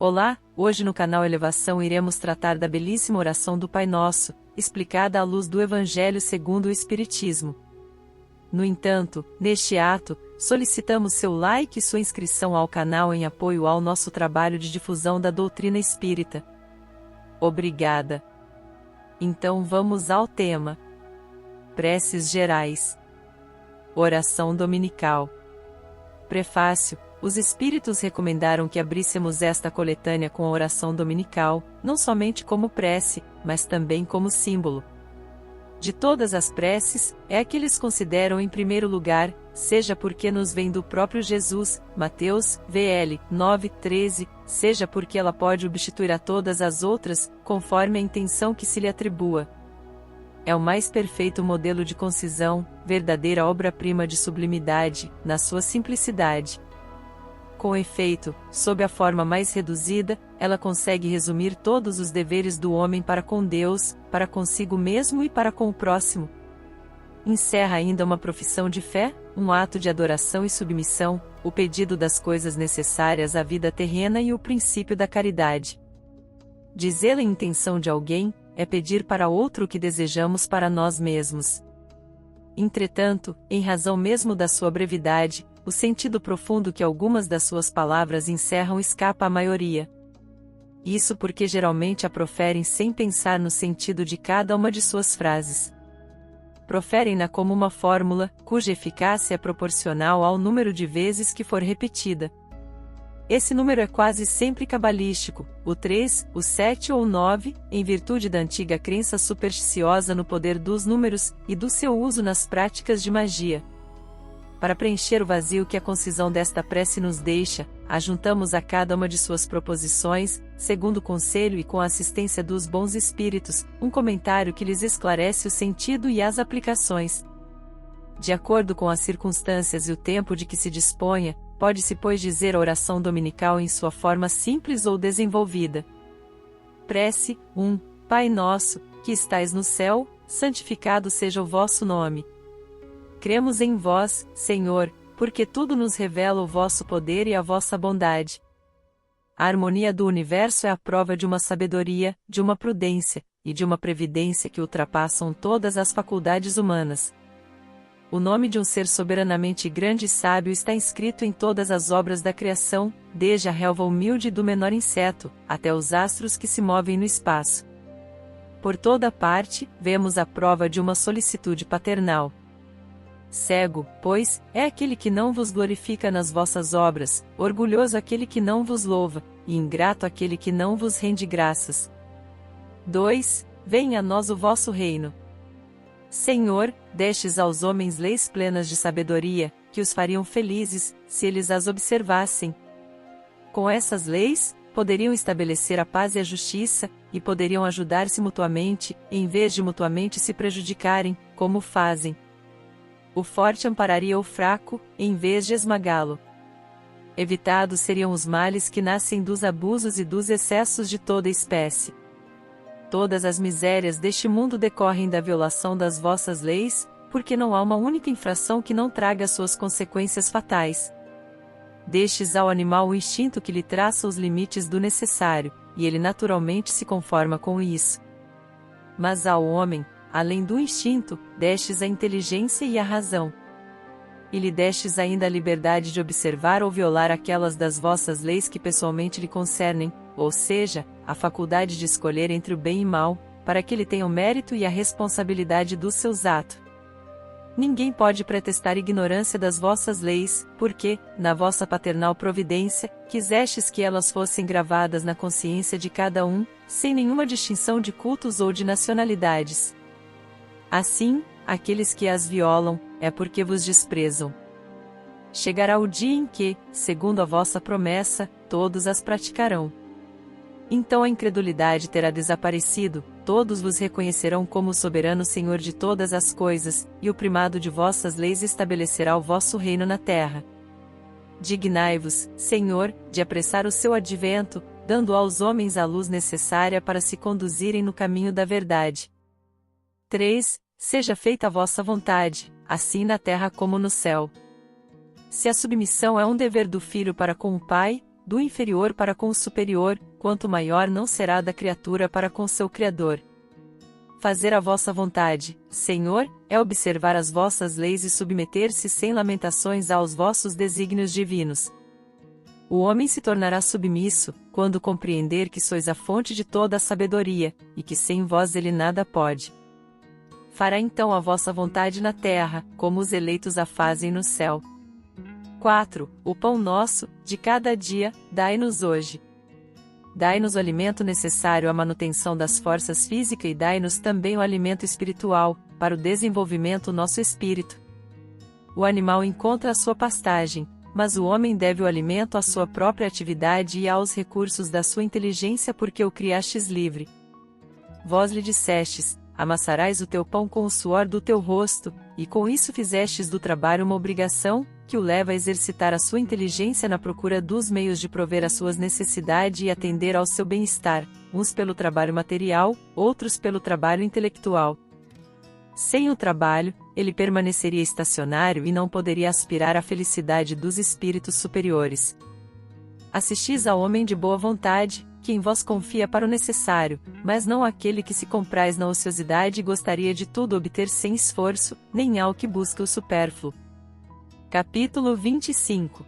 Olá, hoje no canal Elevação iremos tratar da belíssima oração do Pai Nosso, explicada à luz do Evangelho segundo o Espiritismo. No entanto, neste ato, solicitamos seu like e sua inscrição ao canal em apoio ao nosso trabalho de difusão da doutrina espírita. Obrigada. Então vamos ao tema. Preces gerais. Oração dominical. Prefácio. Os Espíritos recomendaram que abríssemos esta coletânea com a oração dominical, não somente como prece, mas também como símbolo. De todas as preces, é a que eles consideram em primeiro lugar, seja porque nos vem do próprio Jesus, Mateus, VL, 9:13, seja porque ela pode substituir a todas as outras, conforme a intenção que se lhe atribua. É o mais perfeito modelo de concisão, verdadeira obra-prima de sublimidade, na sua simplicidade. Com efeito, sob a forma mais reduzida, ela consegue resumir todos os deveres do homem para com Deus, para consigo mesmo e para com o próximo. Encerra ainda uma profissão de fé, um ato de adoração e submissão, o pedido das coisas necessárias à vida terrena e o princípio da caridade. Dizê-la em intenção de alguém, é pedir para outro o que desejamos para nós mesmos. Entretanto, em razão mesmo da sua brevidade, o sentido profundo que algumas das suas palavras encerram escapa à maioria. Isso porque geralmente a proferem sem pensar no sentido de cada uma de suas frases. Proferem-na como uma fórmula, cuja eficácia é proporcional ao número de vezes que for repetida. Esse número é quase sempre cabalístico, o 3, o 7 ou o 9, em virtude da antiga crença supersticiosa no poder dos números e do seu uso nas práticas de magia. Para preencher o vazio que a concisão desta prece nos deixa, ajuntamos a cada uma de suas proposições, segundo o conselho e com a assistência dos bons espíritos, um comentário que lhes esclarece o sentido e as aplicações. De acordo com as circunstâncias e o tempo de que se disponha, pode-se pois dizer a oração dominical em sua forma simples ou desenvolvida. Prece 1. Pai nosso, que estais no céu, santificado seja o vosso nome. Cremos em vós, Senhor, porque tudo nos revela o vosso poder e a vossa bondade. A harmonia do universo é a prova de uma sabedoria, de uma prudência, e de uma previdência que ultrapassam todas as faculdades humanas. O nome de um ser soberanamente grande e sábio está inscrito em todas as obras da criação, desde a relva humilde do menor inseto, até os astros que se movem no espaço. Por toda parte, vemos a prova de uma solicitude paternal. Cego, pois, é aquele que não vos glorifica nas vossas obras, orgulhoso aquele que não vos louva, e ingrato aquele que não vos rende graças. 2. Venha a nós o vosso reino. Senhor, destes aos homens leis plenas de sabedoria, que os fariam felizes, se eles as observassem. Com essas leis, poderiam estabelecer a paz e a justiça, e poderiam ajudar-se mutuamente, em vez de mutuamente se prejudicarem, como fazem. O forte ampararia o fraco, em vez de esmagá-lo. Evitados seriam os males que nascem dos abusos e dos excessos de toda espécie. Todas as misérias deste mundo decorrem da violação das vossas leis, porque não há uma única infração que não traga suas consequências fatais. Destes ao animal o instinto que lhe traça os limites do necessário, e ele naturalmente se conforma com isso. Mas ao homem, além do instinto, destes a inteligência e a razão. E lhe destes ainda a liberdade de observar ou violar aquelas das vossas leis que pessoalmente lhe concernem, ou seja, a faculdade de escolher entre o bem e mal, para que ele tenha o mérito e a responsabilidade dos seus atos. Ninguém pode pretextar ignorância das vossas leis, porque, na vossa paternal providência, quisestes que elas fossem gravadas na consciência de cada um, sem nenhuma distinção de cultos ou de nacionalidades. Assim, aqueles que as violam, é porque vos desprezam. Chegará o dia em que, segundo a vossa promessa, todos as praticarão. Então a incredulidade terá desaparecido, todos vos reconhecerão como o soberano Senhor de todas as coisas, e o primado de vossas leis estabelecerá o vosso reino na terra. Dignai-vos, Senhor, de apressar o seu advento, dando aos homens a luz necessária para se conduzirem no caminho da verdade. 3. Seja feita a vossa vontade, assim na terra como no céu. Se a submissão é um dever do filho para com o pai, do inferior para com o superior, quanto maior não será da criatura para com seu Criador. Fazer a vossa vontade, Senhor, é observar as vossas leis e submeter-se sem lamentações aos vossos desígnios divinos. O homem se tornará submisso, quando compreender que sois a fonte de toda a sabedoria, e que sem vós ele nada pode. Fará então a vossa vontade na terra, como os eleitos a fazem no céu. 4. O pão nosso, de cada dia, dai-nos hoje. Dai-nos o alimento necessário à manutenção das forças físicas e dai-nos também o alimento espiritual, para o desenvolvimento do nosso espírito. O animal encontra a sua pastagem, mas o homem deve o alimento à sua própria atividade e aos recursos da sua inteligência porque o criastes livre. Vós lhe dissestes, amassarás o teu pão com o suor do teu rosto, e com isso fizestes do trabalho uma obrigação, que o leva a exercitar a sua inteligência na procura dos meios de prover às suas necessidades e atender ao seu bem-estar, uns pelo trabalho material, outros pelo trabalho intelectual. Sem o trabalho, ele permaneceria estacionário e não poderia aspirar à felicidade dos espíritos superiores. Assistis ao homem de boa vontade, que em vós confia para o necessário, mas não àquele que se compraz na ociosidade e gostaria de tudo obter sem esforço, nem ao que busca o supérfluo. Capítulo 25.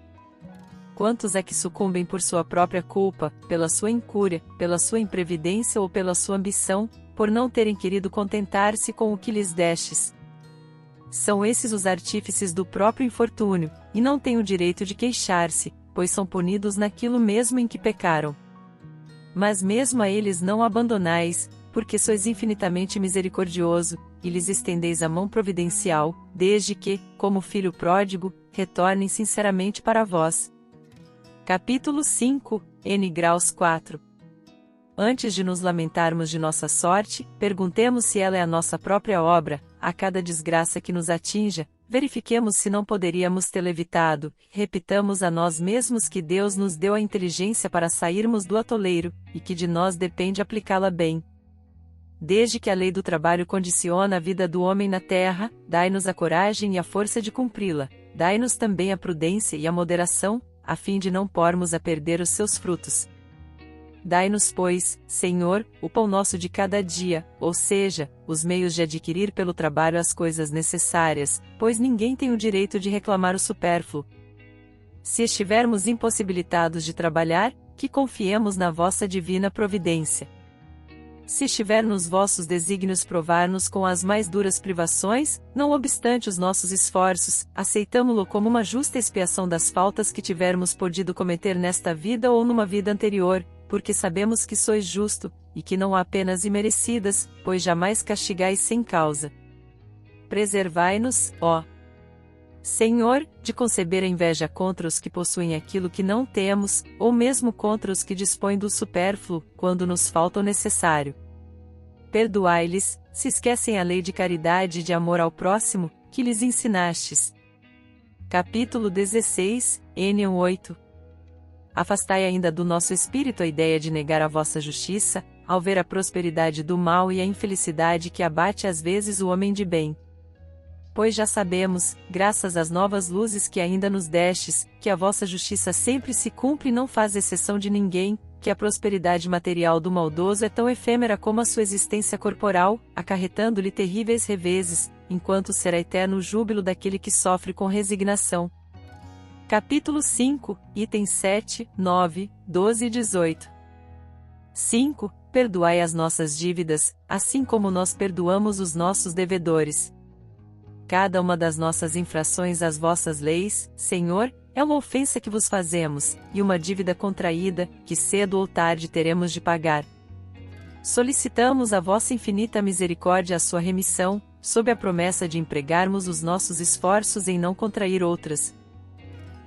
Quantos é que sucumbem por sua própria culpa, pela sua incúria, pela sua imprevidência ou pela sua ambição, por não terem querido contentar-se com o que lhes destes? São esses os artífices do próprio infortúnio, e não têm o direito de queixar-se, pois são punidos naquilo mesmo em que pecaram. Mas mesmo a eles não abandonais, porque sois infinitamente misericordioso, e lhes estendeis a mão providencial, desde que, como filho pródigo, retornem sinceramente para vós. Capítulo 5, N graus 4. Antes de nos lamentarmos de nossa sorte, perguntemos se ela é a nossa própria obra, a cada desgraça que nos atinja, verifiquemos se não poderíamos tê-la evitado, repitamos a nós mesmos que Deus nos deu a inteligência para sairmos do atoleiro, e que de nós depende aplicá-la bem. Desde que a lei do trabalho condiciona a vida do homem na terra, dai-nos a coragem e a força de cumpri-la, dai-nos também a prudência e a moderação, a fim de não pormos a perder os seus frutos. Dai-nos, pois, Senhor, o pão nosso de cada dia, ou seja, os meios de adquirir pelo trabalho as coisas necessárias, pois ninguém tem o direito de reclamar o supérfluo. Se estivermos impossibilitados de trabalhar, que confiemos na vossa divina providência. Se estiver nos vossos desígnios provar-nos com as mais duras privações, não obstante os nossos esforços, aceitamo-lo como uma justa expiação das faltas que tivermos podido cometer nesta vida ou numa vida anterior, porque sabemos que sois justo, e que não há penas imerecidas, pois jamais castigais sem causa. Preservai-nos, ó Senhor, de conceber a inveja contra os que possuem aquilo que não temos, ou mesmo contra os que dispõem do supérfluo, quando nos falta o necessário. Perdoai-lhes, se esquecem a lei de caridade e de amor ao próximo, que lhes ensinastes. Capítulo 16, N 8. Afastai ainda do nosso espírito a ideia de negar a vossa justiça, ao ver a prosperidade do mal e a infelicidade que abate às vezes o homem de bem. Pois já sabemos, graças às novas luzes que ainda nos destes, que a vossa justiça sempre se cumpre e não faz exceção de ninguém, que a prosperidade material do maldoso é tão efêmera como a sua existência corporal, acarretando-lhe terríveis reveses, enquanto será eterno o júbilo daquele que sofre com resignação. Capítulo 5, itens 7, 9, 12 e 18. 5. Perdoai as nossas dívidas, assim como nós perdoamos os nossos devedores. Cada uma das nossas infrações às vossas leis, Senhor, é uma ofensa que vos fazemos, e uma dívida contraída, que cedo ou tarde teremos de pagar. Solicitamos a vossa infinita misericórdia a sua remissão, sob a promessa de empregarmos os nossos esforços em não contrair outras.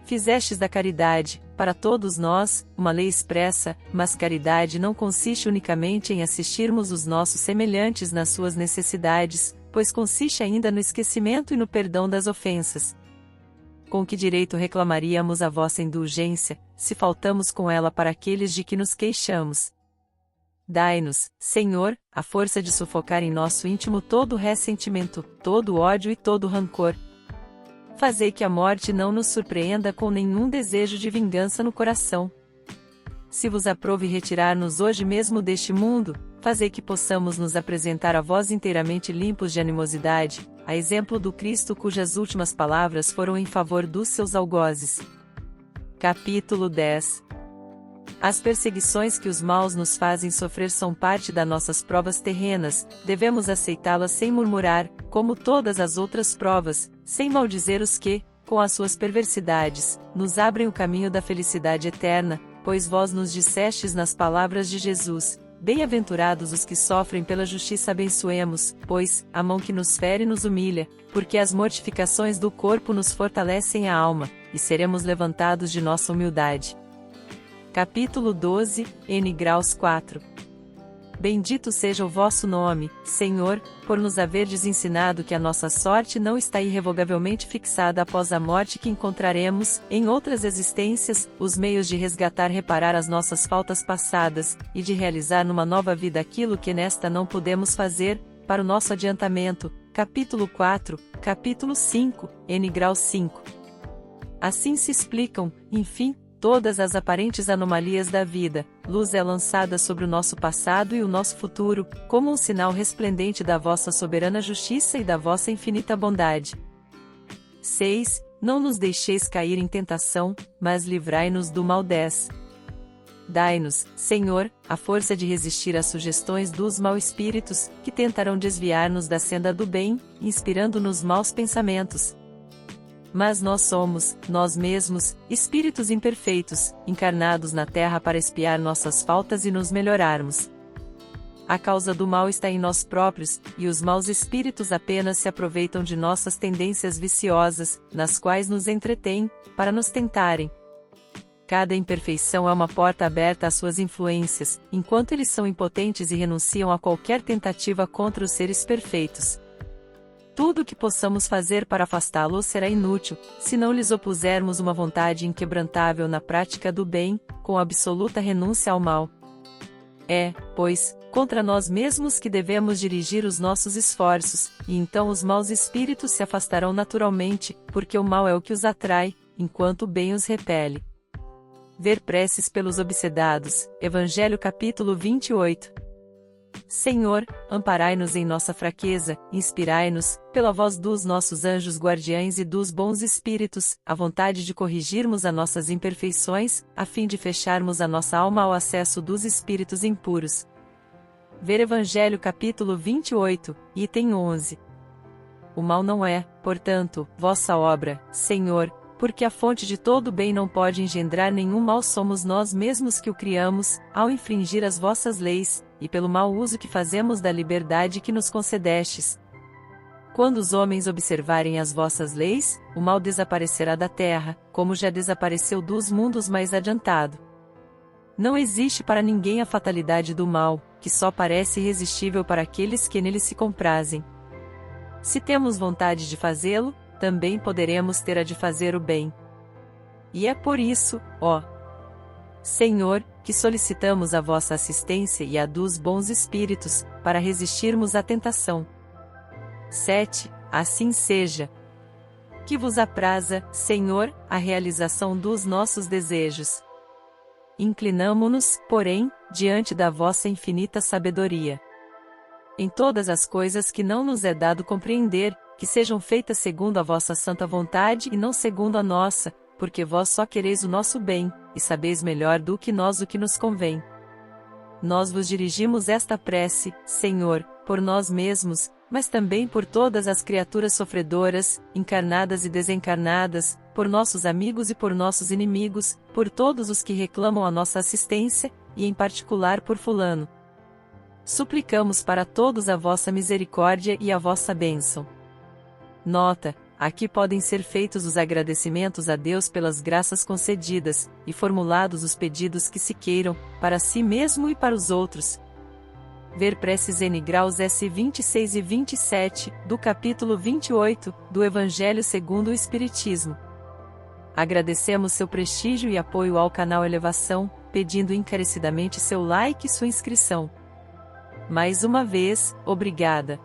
Fizestes da caridade, para todos nós, uma lei expressa, mas caridade não consiste unicamente em assistirmos os nossos semelhantes nas suas necessidades, pois consiste ainda no esquecimento e no perdão das ofensas. Com que direito reclamaríamos a vossa indulgência, se faltamos com ela para aqueles de que nos queixamos? Dai-nos, Senhor, a força de sufocar em nosso íntimo todo ressentimento, todo ódio e todo rancor. Fazei que a morte não nos surpreenda com nenhum desejo de vingança no coração. se vos aprouve retirar-nos hoje mesmo deste mundo, fazei que possamos nos apresentar a vós inteiramente limpos de animosidade, a exemplo do Cristo cujas últimas palavras foram em favor dos seus algozes. Capítulo 10. As perseguições que os maus nos fazem sofrer são parte das nossas provas terrenas, devemos aceitá-las sem murmurar, como todas as outras provas, sem maldizer os que, com as suas perversidades, nos abrem o caminho da felicidade eterna, pois vós nos dissestes nas palavras de Jesus: bem-aventurados os que sofrem pela justiça, abençoemos, pois, a mão que nos fere nos humilha, porque as mortificações do corpo nos fortalecem a alma, e seremos levantados de nossa humildade. Capítulo 12, N graus 4. Bendito seja o vosso nome, Senhor, por nos haverdes ensinado que a nossa sorte não está irrevogavelmente fixada após a morte, que encontraremos, em outras existências, os meios de resgatar, reparar as nossas faltas passadas, e de realizar numa nova vida aquilo que nesta não podemos fazer, para o nosso adiantamento. Capítulo 4, Capítulo 5, N grau 5. Assim se explicam, enfim, todas as aparentes anomalias da vida. Luz é lançada sobre o nosso passado e o nosso futuro, como um sinal resplendente da vossa soberana justiça e da vossa infinita bondade. 6. Não nos deixeis cair em tentação, mas livrai-nos do mal. 10. Dai-nos, Senhor, a força de resistir às sugestões dos maus espíritos, que tentarão desviar-nos da senda do bem, inspirando-nos maus pensamentos. Mas nós somos, nós mesmos, espíritos imperfeitos, encarnados na terra para expiar nossas faltas e nos melhorarmos. A causa do mal está em nós próprios, e os maus espíritos apenas se aproveitam de nossas tendências viciosas, nas quais nos entretêm, para nos tentarem. Cada imperfeição é uma porta aberta às suas influências, enquanto eles são impotentes e renunciam a qualquer tentativa contra os seres perfeitos. Tudo o que possamos fazer para afastá-los será inútil, se não lhes opusermos uma vontade inquebrantável na prática do bem, com absoluta renúncia ao mal. É, pois, contra nós mesmos que devemos dirigir os nossos esforços, e então os maus espíritos se afastarão naturalmente, porque o mal é o que os atrai, enquanto o bem os repele. Ver preces pelos obsedados, Evangelho capítulo 28. Senhor, amparai-nos em nossa fraqueza, inspirai-nos, pela voz dos nossos anjos guardiães e dos bons espíritos, a vontade de corrigirmos as nossas imperfeições, a fim de fecharmos a nossa alma ao acesso dos espíritos impuros. Ver Evangelho capítulo 28, item 11. O mal não é, portanto, vossa obra, Senhor, porque a fonte de todo bem não pode engendrar nenhum mal, somos nós mesmos que o criamos, ao infringir as vossas leis, e pelo mau uso que fazemos da liberdade que nos concedestes. Quando os homens observarem as vossas leis, o mal desaparecerá da terra, como já desapareceu dos mundos mais adiantado. Não existe para ninguém a fatalidade do mal, que só parece irresistível para aqueles que nele se comprazem. Se temos vontade de fazê-lo, também poderemos ter a de fazer o bem. E é por isso, ó Senhor, que solicitamos a vossa assistência e a dos bons espíritos, para resistirmos à tentação. 7. Assim seja. Que vos apraza, Senhor, a realização dos nossos desejos. Inclinamo-nos, porém, diante da vossa infinita sabedoria. Em todas as coisas que não nos é dado compreender, que sejam feitas segundo a vossa santa vontade e não segundo a nossa, porque vós só quereis o nosso bem, e sabeis melhor do que nós o que nos convém. Nós vos dirigimos esta prece, Senhor, por nós mesmos, mas também por todas as criaturas sofredoras, encarnadas e desencarnadas, por nossos amigos e por nossos inimigos, por todos os que reclamam a nossa assistência, e em particular por fulano. Suplicamos para todos a vossa misericórdia e a vossa bênção. Nota: aqui podem ser feitos os agradecimentos a Deus pelas graças concedidas, e formulados os pedidos que se queiram, para si mesmo e para os outros. Ver preces N graus S 26 e 27, do capítulo 28, do Evangelho segundo o Espiritismo. Agradecemos seu prestígio e apoio ao canal Elevação, pedindo encarecidamente seu like e sua inscrição. Mais uma vez, obrigada.